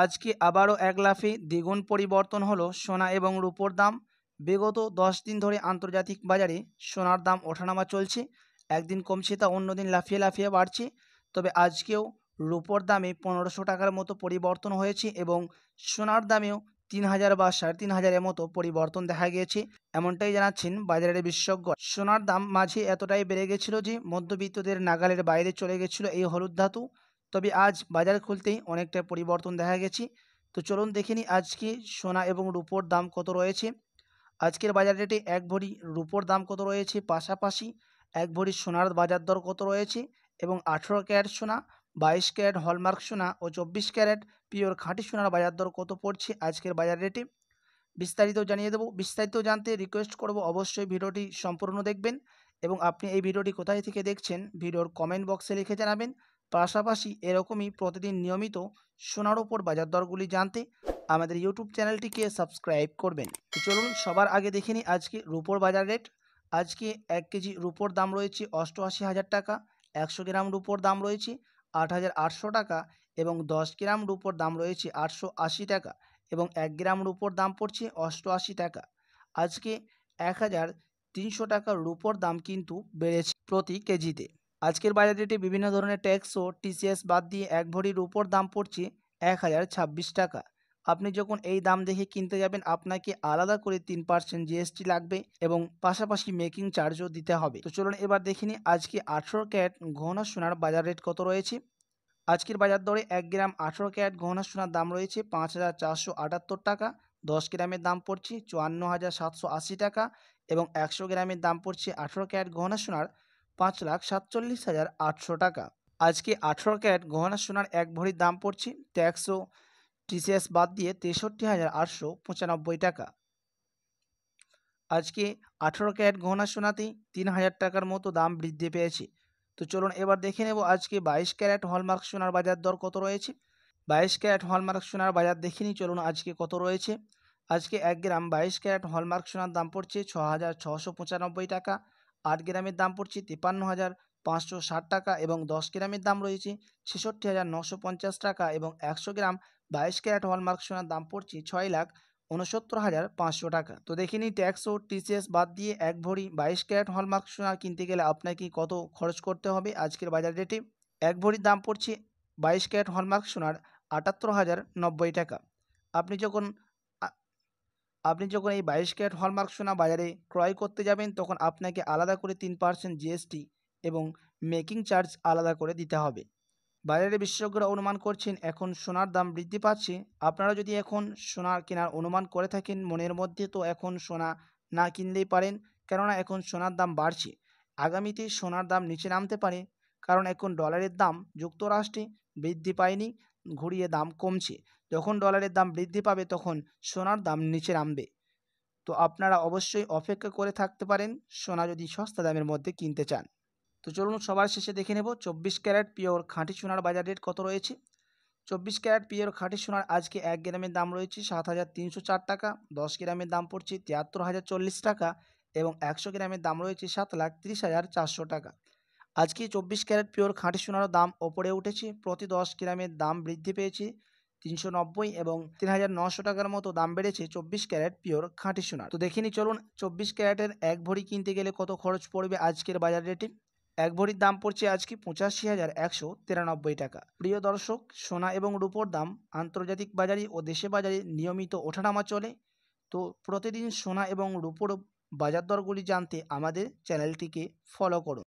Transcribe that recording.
আজকে আবারও এক লাফে দ্বিগুণ পরিবর্তন হলো সোনা এবং রূপোর দাম। বিগত 10 দিন ধরে আন্তর্জাতিক বাজারে সোনার দাম ওঠানামা চলছে। একদিন কমছে তা অন্যদিন লাফিয়ে লাফিয়ে বাড়ছে। তবে আজকেও রূপোর দামে 1500 টাকার মতো পরিবর্তন হয়েছে এবং সোনার দামেও 3000 বা 3500-এর মতো পরিবর্তন দেখা গিয়েছে। এমনটাই জানাচ্ছেন বাজারের বিশেষজ্ঞ। সোনার দাম মাঝে এতটাই বেড়ে গেছিল যে মধ্যবিত্তদের নাগালের বাইরে চলে গেছিল এই হলুদ ধাতু। তবে আজ বাজার খুলতেই অনেকটা পরিবর্তন দেখা গেছে। তো চলুন দেখে নিই আজকে সোনা এবং রূপোর দাম কত রয়েছে। আজকের বাজার রেটে এক ভরি রূপোর দাম কত রয়েছে, পাশাপাশি এক ভরি সোনার বাজার দর কত রয়েছে এবং 18 ক্যারেট সোনা, 22 ক্যারেট হলমার্ক সোনা ও 24 ক্যারেট পিওর খাঁটি সোনার বাজার দর কত পড়ছে আজকের বাজার রেটে, বিস্তারিত জানিয়ে দেবো। বিস্তারিত জানতে রিকোয়েস্ট করব অবশ্যই ভিডিওটি সম্পূর্ণ দেখবেন এবং আপনি এই ভিডিওটি কোথায় থেকে দেখছেন ভিডিওর কমেন্ট বক্সে লিখে জানাবেন। পাশাপাশি এরকমই প্রতিদিন নিয়মিত সোনার ওপর বাজার দরগুলি জানতে আমাদের ইউটিউব চ্যানেলটিকে সাবস্ক্রাইব করবেন। তো চলুন সবার আগে দেখে নিই আজকে রূপোর বাজার রেট। আজকে 1 কেজি রূপোর দাম রয়েছে 88,000 টাকা, 100 গ্রাম রূপোর দাম রয়েছে 8,800 টাকা এবং 10 গ্রাম রূপোর দাম রয়েছে 880 টাকা এবং 1 গ্রাম রূপোর দাম পড়ছে 88 টাকা। আজকে 1,300 টাকা রূপোর দাম কিন্তু বেড়েছে প্রতি কেজিতে। আজকের বাজার রেটে বিভিন্ন ধরনের ট্যাক্স ও টিসিএস বাদ দিয়ে এক ভরি রূপোর দাম পড়ছে 1,026 টাকা। আপনি যখন এই দাম দেখে কিনতে যাবেন আপনাকে আলাদা করে 3% জিএসটি লাগবে এবং পাশাপাশি মেকিং চার্জও দিতে হবে। তো চলুন এবার দেখে নিই আজকে 18 ক্যারেট গহনা সোনার বাজার রেট কত রয়েছে। আজকের বাজার দরে 1 গ্রাম 18 ক্যারেট গহনা সোনার দাম রয়েছে 5,478 টাকা, 10 গ্রামের দাম পড়ছে 54,780 টাকা এবং 100 গ্রামের দাম পড়ছে 18 ক্যারেট গহনা সোনার 5,47,800 টাকা। আজকে 18 ক্যারেট গহনা সোনার এক ভরির দাম পড়ছে ট্যাক্স ও টিসিএস বাদ দিয়ে 63,895 টাকা। আজকে 18 ক্যারেট গহনা সোনাতেই 3,000 টাকার মতো দাম বৃদ্ধি পেয়েছে। তো চলুন এবার দেখে নেব আজকে 22 ক্যারেট হলমার্ক সোনার বাজার দর কত রয়েছে। 22 ক্যারেট হলমার্ক সোনার বাজার দেখে নিই চলুন আজকে কত রয়েছে। আজকে 1 গ্রাম 22 ক্যারেট হলমার্ক সোনার দাম পড়ছে 6,695 টাকা, 8 গ্রামের দাম পড়ছে 53,560 টাকা এবং 10 গ্রামের দাম রয়েছে 66,950 টাকা এবং 100 গ্রাম 22 ক্যারেট হলমার্ক সোনার দাম পড়ছে 6,69,500 টাকা। তো দেখে নিই ট্যাক্স ও টিসিএস বাদ দিয়ে এক ভরি 22 ক্যারেট হলমার্ক সোনা কিনতে গেলে আপনাকে কত খরচ করতে হবে আজকের বাজার রেটে। এক ভরির দাম পড়ছে 22 ক্যারেট হলমার্ক সোনার 78,090 টাকা। আপনি যখন আপনি যখন এই 22 ক্যারেট হলমার্ক সোনা বাজারে ক্রয় করতে যাবেন তখন আপনাকে আলাদা করে 3% জিএসটি এবং মেকিং চার্জ আলাদা করে দিতে হবে। বাজারের বিশেষজ্ঞরা অনুমান করছেন এখন সোনার দাম বৃদ্ধি পাচ্ছে। আপনারা যদি এখন সোনা কেনার অনুমান করে থাকেন মনের মধ্যে, তো এখন সোনা না কিনলেই পারেন, কেননা এখন সোনার দাম বাড়ছে। আগামীতে সোনার দাম নিচে নামতে পারে, কারণ এখন ডলারের দাম যুক্তরাষ্ট্রে বৃদ্ধি পায়নি, ঘুরিয়ে দাম কমছে। যখন ডলারের দাম বৃদ্ধি পাবে তখন সোনার দাম নিচে নামবে। তো আপনারা অবশ্যই অপেক্ষা করে থাকতে পারেন সোনা যদি সস্তা দামের মধ্যে কিনতে চান। তো চলুন সবার শেষে দেখে নেব 24 ক্যারেট পিওর খাঁটি সোনার বাজার রেট কত রয়েছে। 24 ক্যারেট পিওর খাঁটি সোনার আজকে 1 গ্রামের দাম রয়েছে 7,304 টাকা, 10 গ্রামের দাম পড়ছে 73,040 টাকা এবং 100 গ্রামের দাম রয়েছে 7,30,400 টাকা। আজকে 24 ক্যারেট পিওর খাঁটি সোনার দাম ওপরে উঠেছে, প্রতি 10 গ্রামের দাম বৃদ্ধি পেয়েছে 390 এবং 3,900 টাকার মতো দাম বেড়েছে 24 ক্যারেট পিওর খাঁটি সোনার। তো দেখিনি চলুন 24 ক্যারেটের এক ভরি কিনতে গেলে কত খরচ পড়বে আজকের বাজার রেটে। এক ভরির দাম পড়ছে আজকে 85,193 টাকা। প্রিয় দর্শক, সোনা এবং রূপোর দাম আন্তর্জাতিক বাজারে ও দেশে বাজারে নিয়মিত ওঠানামা চলে। তো প্রতিদিন সোনা এবং রূপোর বাজার দরগুলি জানতে আমাদের চ্যানেলটিকে ফলো করুন।